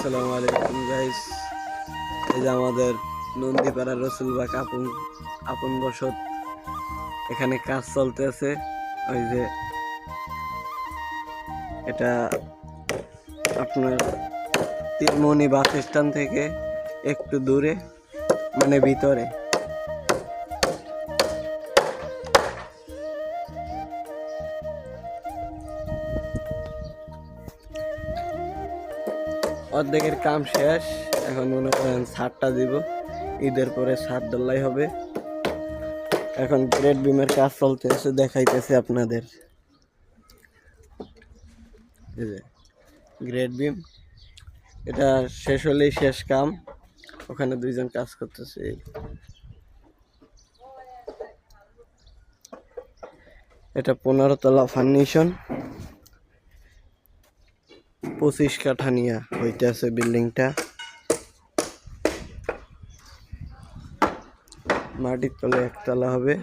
আসসালামু আলাইকুম গাইস। এই যে আমাদের নন্দীপাড়া রসুলবাগ আপন বসত, এখানে কাজ চলতেছে। ওই যে এটা আপনার তিনমনি বাস স্ট্যান্ড থেকে একটু দূরে, মানে ভিতরে। অর্ধেকের কাম শেষ, এখন মনে করেন ছাদটা দিব, ঈদের পরে ছাদ ঢালাই হবে। এখন গ্রেড বিমের কাজ চলতেছে, দেখাইতেছে আপনাদের। এই যে গ্রেড বিম, এটা শেষ হলেই শেষ কাম। ওখানে দুইজন কাজ করতেছে। এটা 15 তলা ফার্নিশন, 25 কাঠা নিয়ে হইতেছে বিল্ডিংটা। মাটির তলে একতলা হবে।